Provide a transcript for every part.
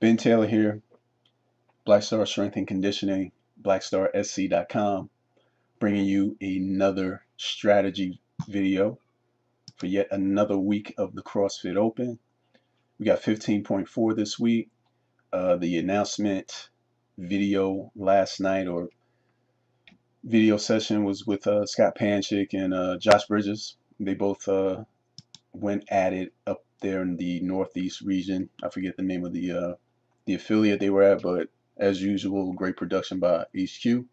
Ben Taylor here, BlackStar Strength and Conditioning, BlackStarSC.com, bringing you another strategy video for yet another week of the CrossFit Open. We got 15.4 this week. The announcement video last night, or video session, was with Scott Panchik and Josh Bridges. They both went at it up there in the Northeast region. I forget the name of the affiliate they were at, but as usual, great production by HQ.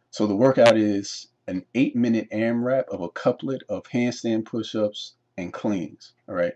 So the workout is an 8-minute AMRAP of a couplet of handstand push-ups and cleans. All right.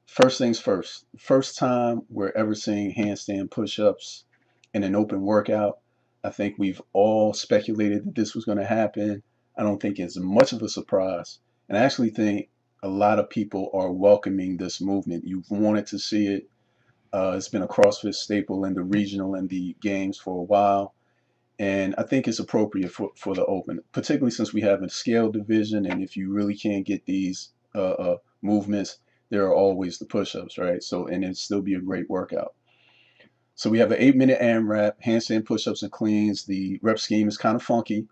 First things first. First time we're ever seeing handstand push-ups in an open workout. I think we've all speculated that this was going to happen. I don't think it's much of a surprise. And I actually think a lot of people are welcoming this movement. You've wanted to see it. It's been a CrossFit staple in the regional and the games for a while. And I think it's appropriate for the Open, particularly since we have a scale division. And if you really can't get these movements, there are always the push-ups, right? So, and it'd still be a great workout. So we have an 8-minute AMRAP, handstand push-ups and cleans. The rep scheme is kind of funky.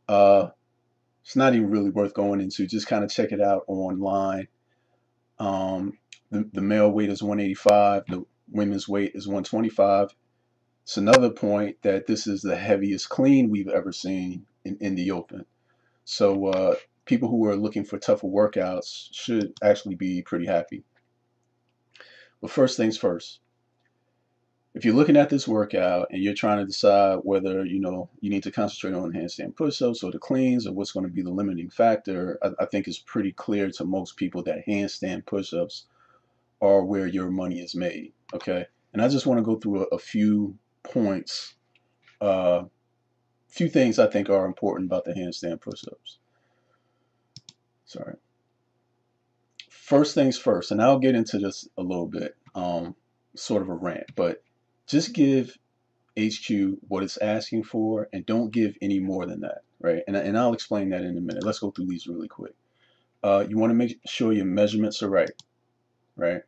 It's not even really worth going into. Just kind of check it out online. The male weight is 185. The women's weight is 125. It's another point that this is the heaviest clean we've ever seen in the Open. So people who are looking for tougher workouts should actually be pretty happy. But first things first, if you're looking at this workout and you're trying to decide whether you need to concentrate on handstand push-ups or the cleans or what's going to be the limiting factor, I think it's pretty clear to most people that handstand push-ups are where your money is made. Okay, and I just want to go through a few points, few things I think are important about the handstand push-ups. Sorry. First things first, and I'll get into this a little bit, sort of a rant, but just give HQ what it's asking for and don't give any more than that, right? And I'll explain that in a minute. Let's go through these really quick. You want to make sure your measurements are right?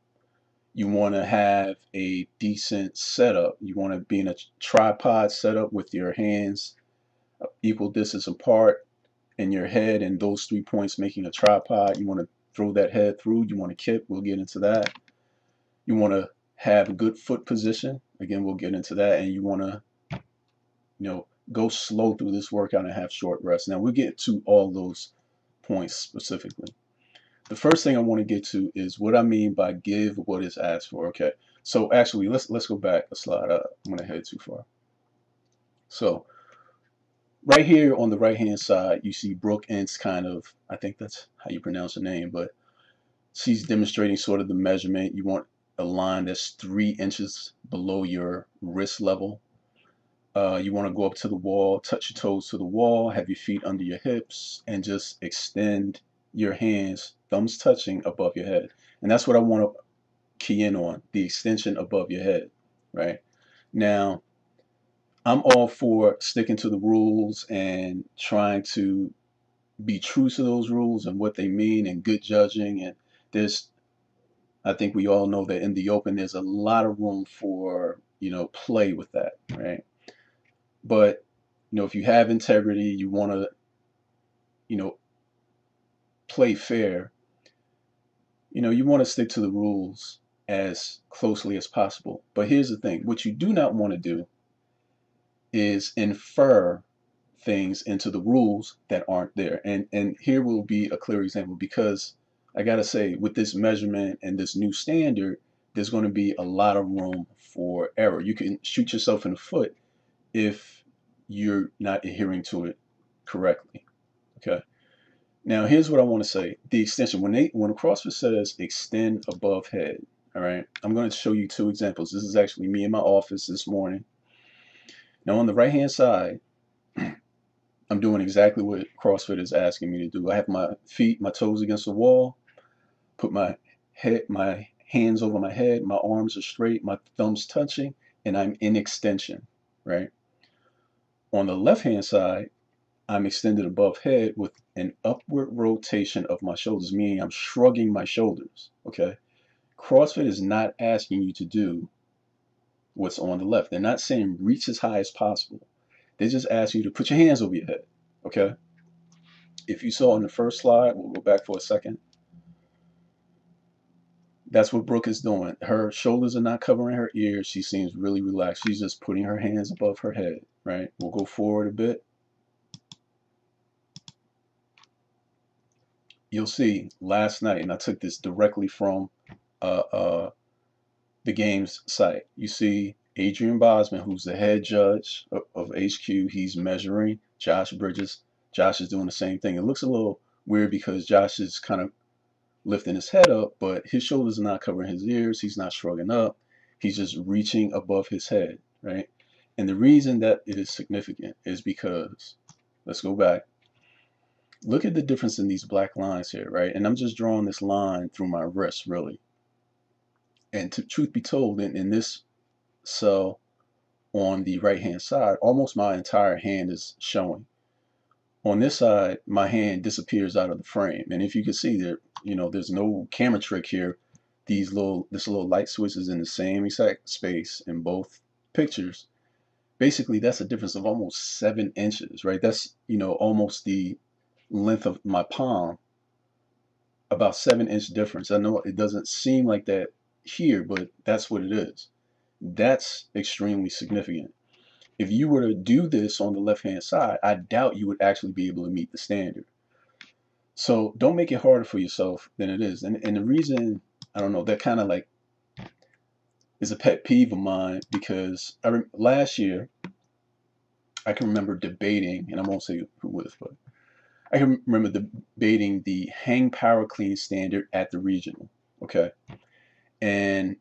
You want to have a decent setup. You want to be in a tripod setup with your hands equal distance apart and your head and those 3 points making a tripod. You want to throw that head through. You want to kip. We'll get into that. You want to have a good foot position. Again, we'll get into that. And you want to, go slow through this workout and have short rests. Now we'll get to all those points specifically. The first thing I want to get to is what I mean by give what is asked for. Okay, so actually let's go back a slide. I'm gonna head too far. So right here on the right hand side, you see Brooke Ent's I think that's how you pronounce her name, but she's demonstrating sort of the measurement. You want a line that's 3 inches below your wrist level. You want to go up to the wall, touch your toes to the wall, have your feet under your hips, and just extend your hands, thumbs touching, above your head. And that's what I want to key in on, the extension above your head, right? Now, I'm all for sticking to the rules and trying to be true to those rules and what they mean and good judging. And I think we all know that in the Open, there's a lot of room for, play with that, right? But, if you have integrity, you want to, play fair, you want to stick to the rules as closely as possible. But here's the thing. What you do not want to do is infer things into the rules that aren't there. And here will be a clear example, because I got to say, with this measurement and this new standard, there's going to be a lot of room for error. You can shoot yourself in the foot if you're not adhering to it correctly. Okay. Now here's what I want to say. The extension, when CrossFit says extend above head, all right, I'm going to show you 2 examples. This is actually me in my office this morning. Now on the right hand side, I'm doing exactly what CrossFit is asking me to do. I have my feet, my toes against the wall, put my hands over my head, my arms are straight, my thumbs touching, and I'm in extension, right? On the left hand side, I'm extended above head with an upward rotation of my shoulders, meaning I'm shrugging my shoulders, okay? CrossFit is not asking you to do what's on the left. They're not saying reach as high as possible. They just ask you to put your hands over your head. Okay. If you saw in the first slide, we'll go back for a second. That's what Brooke is doing. Her shoulders are not covering her ears. She seems really relaxed. She's just putting her hands above her head, right? We'll go forward a bit. You'll see last night, and I took this directly from the game's site. You see Adrian Bosman, who's the head judge of HQ. He's measuring Josh Bridges. Josh is doing the same thing. It looks a little weird because Josh is kind of lifting his head up, but his shoulders are not covering his ears. He's not shrugging up. He's just reaching above his head, right? And the reason that it is significant is because, let's go back. Look at the difference in these black lines here, right? And I'm just drawing this line through my wrist, really. And truth be told, in this cell on the right-hand side, almost my entire hand is showing. On this side, my hand disappears out of the frame. And if you can see there, there's no camera trick here. This little light switch is in the same exact space in both pictures. Basically, that's a difference of almost 7 inches, right? That's, almost the length of my palm, about 7-inch difference. I know it doesn't seem like that here, but that's what it is. That's extremely significant. If you were to do this on the left-hand side, I doubt you would actually be able to meet the standard. So don't make it harder for yourself than it is. And the reason, I don't know, that kind of like is a pet peeve of mine, because last year, I can remember debating, and I won't say who with, but I can remember debating the hang power clean standard at the regional, okay? And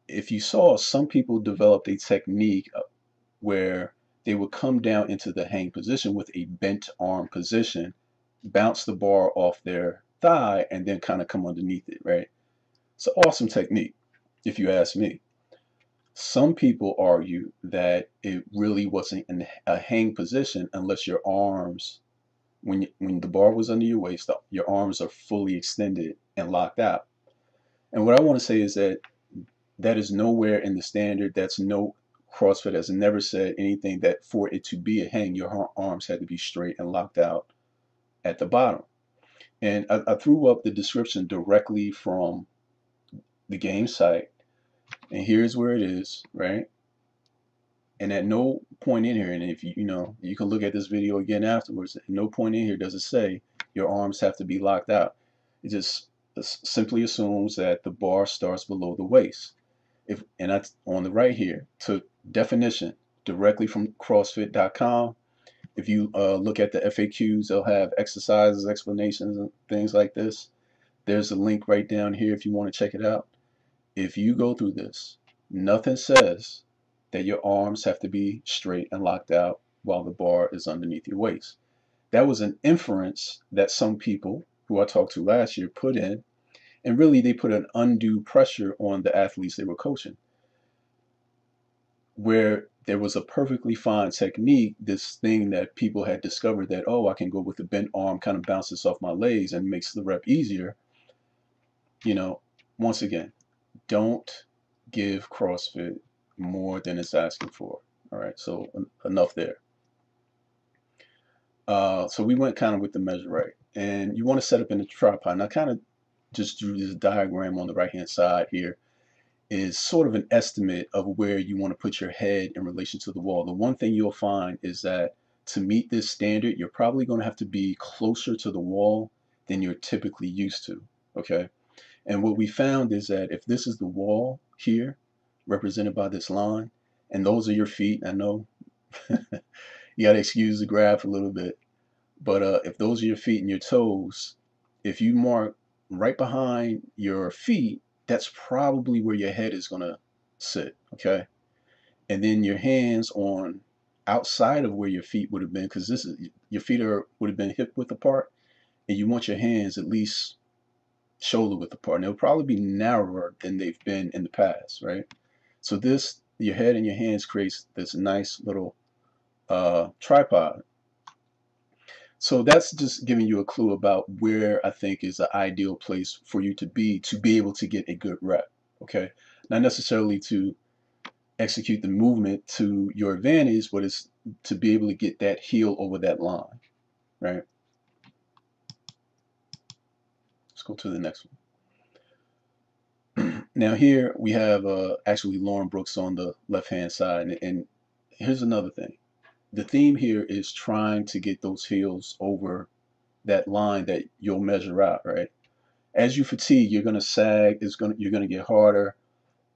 if you saw, some people developed a technique where they would come down into the hang position with a bent arm position, bounce the bar off their thigh, and then kind of come underneath it, right? It's an awesome technique, if you ask me. Some people argue that it really wasn't a hang position unless your arms, when the bar was under your waist, your arms are fully extended and locked out. And what I want to say is that is nowhere in the standard. CrossFit has never said anything that for it to be a hang, your arms had to be straight and locked out at the bottom. And I threw up the description directly from the game site, and here's where it is, right? And at no point in here, and if you can look at this video again afterwards, at no point in here does it say your arms have to be locked out. It just simply assumes that the bar starts below the waist. And that's on the right here, took definition directly from CrossFit.com. If you look at the FAQs, they'll have exercises, explanations, and things like this. There's a link right down here if you want to check it out. If you go through this, nothing says that your arms have to be straight and locked out while the bar is underneath your waist. That was an inference that some people who I talked to last year put in, and really they put an undue pressure on the athletes they were coaching, where there was a perfectly fine technique, this thing that people had discovered that, oh, I can go with the bent arm, kind of bounces off my legs and makes the rep easier. Once again, don't give CrossFit more than it's asking for. All right, so enough there. So we went kind of with the measure right, and you want to set up in the tripod. And I kind of just drew this diagram on the right-hand side here. Is sort of an estimate of where you want to put your head in relation to the wall. The one thing you'll find is that to meet this standard, you're probably going to have to be closer to the wall than you're typically used to, okay? And what we found is that if this is the wall here, represented by this line, and those are your feet, I know you got to excuse the graph a little bit, but if those are your feet and your toes, if you mark right behind your feet, that's probably where your head is going to sit, okay? And then your hands on outside of where your feet would have been, because your feet would have been hip width apart, and you want your hands at least shoulder width apart. And they'll probably be narrower than they've been in the past, right? So your head and your hands creates this nice little tripod. So that's just giving you a clue about where I think is the ideal place for you to be able to get a good rep, okay? Not necessarily to execute the movement to your advantage, but it's to be able to get that heel over that line, right? Let's go to the next one. Now here we have actually Lauren Brooks on the left-hand side, and here's another thing. The theme here is trying to get those heels over that line that you'll measure out, right? As you fatigue, you're gonna sag. You're gonna get harder.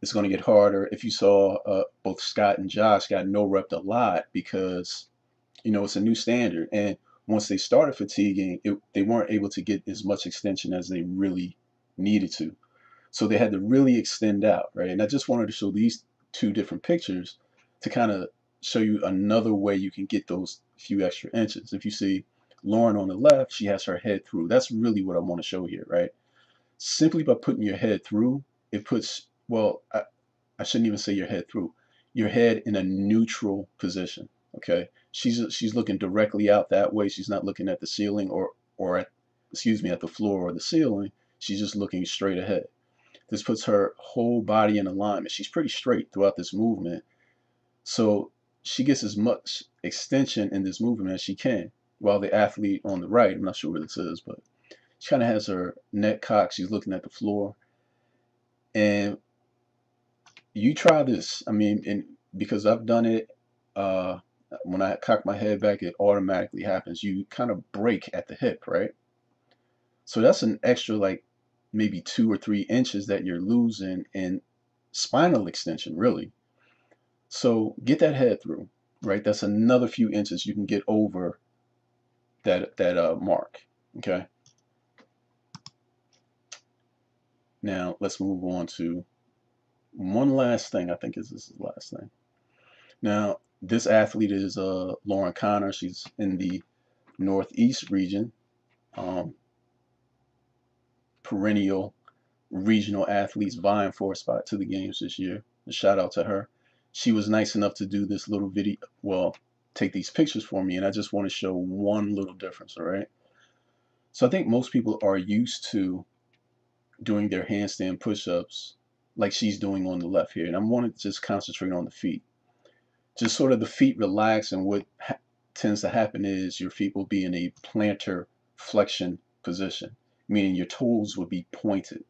It's gonna get harder. If you saw both Scott and Josh got no rep a lot because it's a new standard, and once they started fatiguing, they weren't able to get as much extension as they really needed to. So they had to really extend out, right? And I just wanted to show these two different pictures to kind of show you another way you can get those few extra inches. If you see Lauren on the left, she has her head through. That's really what I want to show here, right? Simply by putting your head through, it puts, well, I shouldn't even say your head through, your head in a neutral position, okay? She's looking directly out that way. She's not looking at the ceiling or at, excuse me, at the floor or the ceiling. She's just looking straight ahead. This puts her whole body in alignment. She's pretty straight throughout this movement. So she gets as much extension in this movement as she can. While the athlete on the right, I'm not sure where this is, but she kind of has her neck cocked. She's looking at the floor. And you try this. I mean, and because I've done it, when I cock my head back, it automatically happens. You kind of break at the hip, right? So that's an extra like maybe 2 or 3 inches that you're losing in spinal extension, really. So get that head through, right? That's another few inches you can get over that mark, okay? Now let's move on to one last thing. I think this is the last thing. Now this athlete is Lauren Connor. She's in the Northeast region, perennial regional athletes vying for a spot to the games this year. A shout out to her. She was nice enough to do this little video, well, take these pictures for me, and I just want to show one little difference, all right? So I think most people are used to doing their handstand push-ups like she's doing on the left here, and I want to just concentrate on the feet. Just sort of the feet relax, and what tends to happen is your feet will be in a plantar flexion position, meaning your toes will be pointed.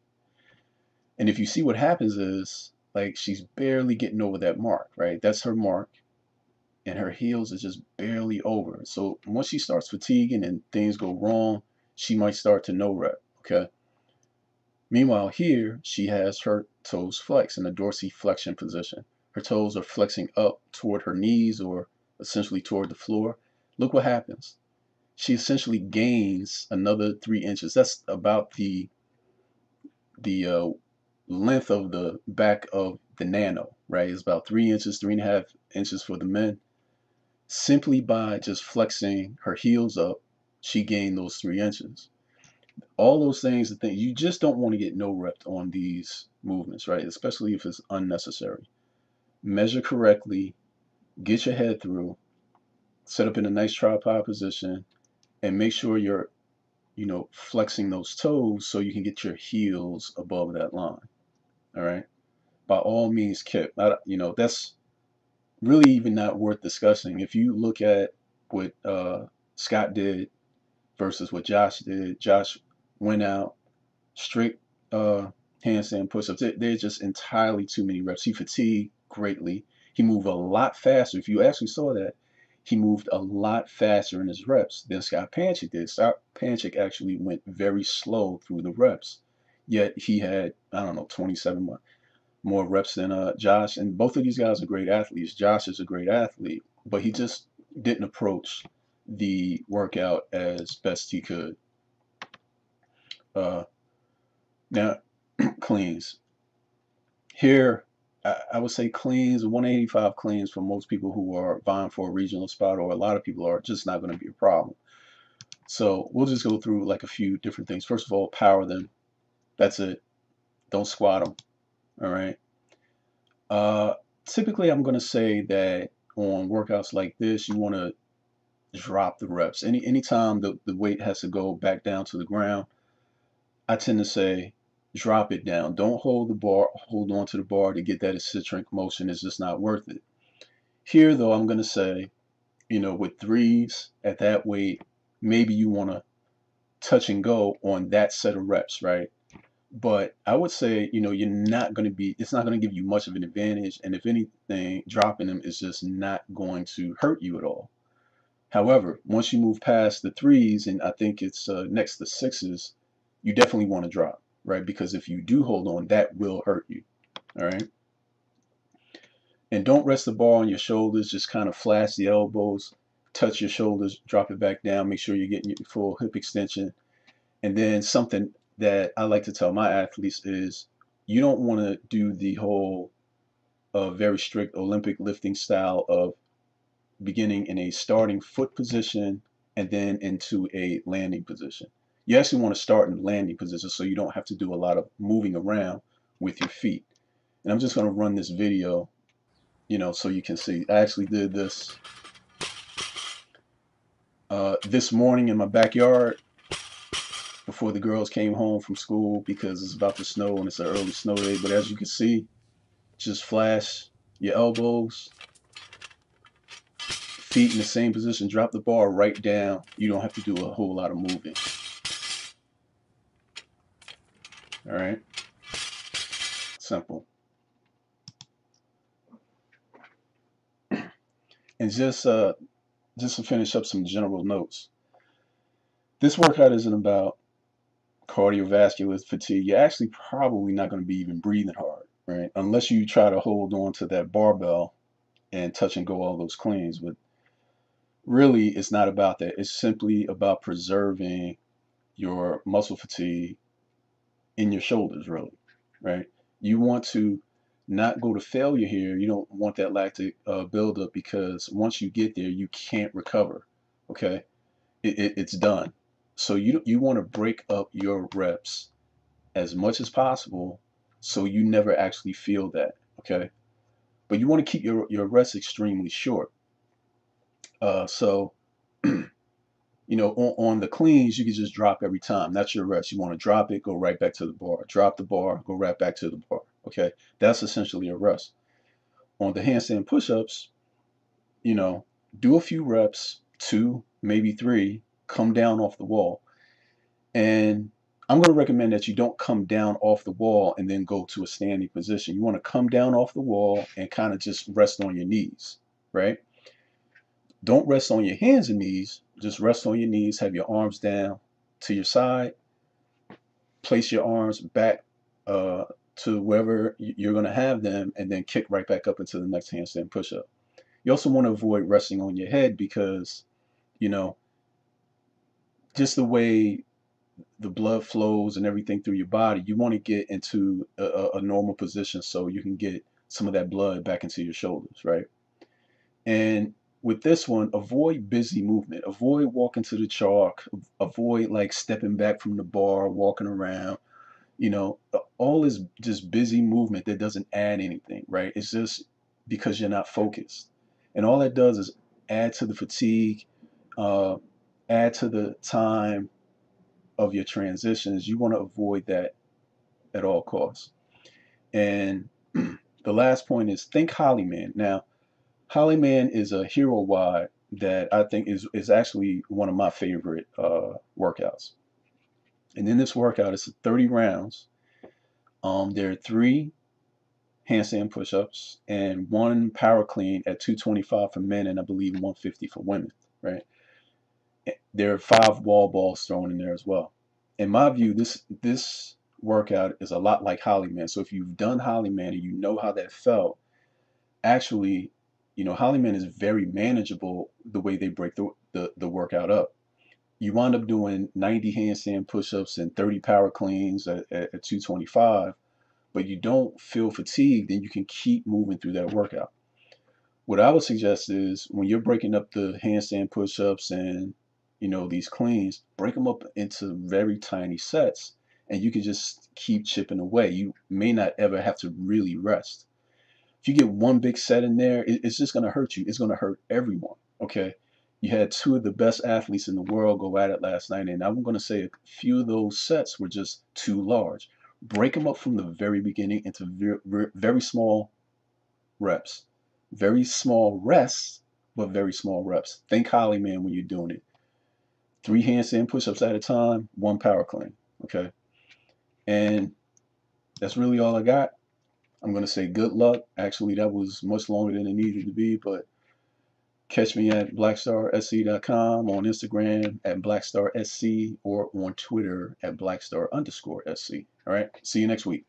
And if you see what happens is, like, she's barely getting over that mark, right? That's her mark, and her heels is just barely over. So once she starts fatiguing and things go wrong, she might start to no rep, okay? Meanwhile, here, she has her toes flexed in a dorsiflexion position. Her toes are flexing up toward her knees or essentially toward the floor. Look what happens. She essentially gains another 3 inches. That's about the length of the back of the nano, right? It's about 3 inches, 3.5 inches for the men. Simply by just flexing her heels up, she gained those 3 inches. All those things, the thing you just don't want to get no rep on these movements, right? Especially if it's unnecessary. Measure correctly, get your head through, set up in a nice tripod position, and make sure you're, flexing those toes so you can get your heels above that line. All right. By all means, Kip. That's really even not worth discussing. If you look at what Scott did versus what Josh did, Josh went out strict handstand push-ups. They're just entirely too many reps. He fatigued greatly. He moved a lot faster. If you actually saw that, he moved a lot faster in his reps than Scott Panchik did. Scott Panchik actually went very slow through the reps, yet he had, I don't know, 27 more reps than Josh. And both of these guys are great athletes. Josh is a great athlete, but he just didn't approach the workout as best he could. Now, cleans. Here, I would say cleans, 185 cleans for most people who are vying for a regional spot, or a lot of people are, just not going to be a problem. So we'll just go through like a few different things. First of all, power them. That's it. Don't squat them. All right. Typically, I'm going to say that on workouts like this, you want to drop the reps. Anytime the weight has to go back down to the ground, I tend to say drop it down. Don't hold the bar, hold on to the bar to get that eccentric motion. It's just not worth it. Here, though, I'm going to say, with threes at that weight, maybe you want to touch and go on that set of reps, right? But I would say, you're not going to be, it's not going to give you much of an advantage. And if anything, dropping them is just not going to hurt you at all. However, once you move past the threes, and I think it's next to sixes, you definitely want to drop, right? Because if you do hold on, that will hurt you, all right? And don't rest the bar on your shoulders, just kind of flash the elbows, touch your shoulders, drop it back down, make sure you're getting your full hip extension. And then something that I like to tell my athletes is you don't want to do the whole very strict Olympic lifting style of beginning in a starting foot position and then into a landing position. You actually want to start in landing position so you don't have to do a lot of moving around with your feet. And I'm just going to run this video, so you can see. I actually did this this morning in my backyard before the girls came home from school because it's about to snow and it's an early snow day. But as you can see, just flash your elbows, feet in the same position, drop the bar right down. You don't have to do a whole lot of moving. All right, simple. And just to finish up some general notes, this workout isn't about cardiovascular fatigue. You're actually probably not going to be even breathing hard, right? Unless you try to hold on to that barbell and touch and go all those cleans. But really, it's not about that. It's simply about preserving your muscle fatigue in your shoulders, really, right? You want to not go to failure here. You don't want that lactic buildup because once you get there, you can't recover, okay? It's done. So you want to break up your reps as much as possible so you never actually feel that, okay? But you want to keep your rests extremely short. So on the cleans, you can just drop every time. That's your rest. You want to drop it, go right back to the bar. Drop the bar, go right back to the bar. Okay, that's essentially a rest. On the handstand push-ups, do a few reps, 2, maybe 3, come down off the wall. And I'm going to recommend that you don't come down off the wall and then go to a standing position. You want to come down off the wall and kind of just rest on your knees, right? Don't rest on your hands and knees. Just rest on your knees. Have your arms down to your side. Place your arms back to wherever you're going to have them, and then kick right back up into the next handstand push-up. You also want to avoid resting on your head because, just the way the blood flows and everything through your body, you want to get into a normal position so you can get some of that blood back into your shoulders, right? And with this one, avoid busy movement. Avoid walking to the chalk. Avoid like stepping back from the bar, walking around. All this just busy movement that doesn't add anything, right? It's just because you're not focused. And all that does is add to the fatigue, add to the time of your transitions. You want to avoid that at all costs. And the last point is think Hollyman. Now, Hollyman is a hero wide that I think is actually one of my favorite workouts. And in this workout, it's 30 rounds. There are 3 handstand push-ups and 1 power clean at 225 for men and I believe 150 for women, right? There are 5 wall balls thrown in there as well. In my view, this workout is a lot like Hollyman. So if you've done Hollyman and you know how that felt, actually, Hollyman is very manageable the way they break the workout up. You wind up doing 90 handstand push-ups and 30 power cleans at 225, but you don't feel fatigued, then you can keep moving through that workout. What I would suggest is when you're breaking up the handstand push-ups and these cleans, break them up into very tiny sets and you can just keep chipping away. You may not ever have to really rest. If you get one big set in there, it's just going to hurt you. It's going to hurt everyone, okay? You had 2 of the best athletes in the world go at it last night, and I'm going to say a few of those sets were just too large. break them up from the very beginning into very small reps. Very small rests, but very small reps. Think highly, man, when you're doing it. 3 handstand push-ups at a time, 1 power clean. Okay. And that's really all I got. I'm going to say good luck. Actually, that was much longer than it needed to be, but catch me at blackstarsc.com, on Instagram at blackstarsc, or on Twitter at blackstar_sc. All right. See you next week.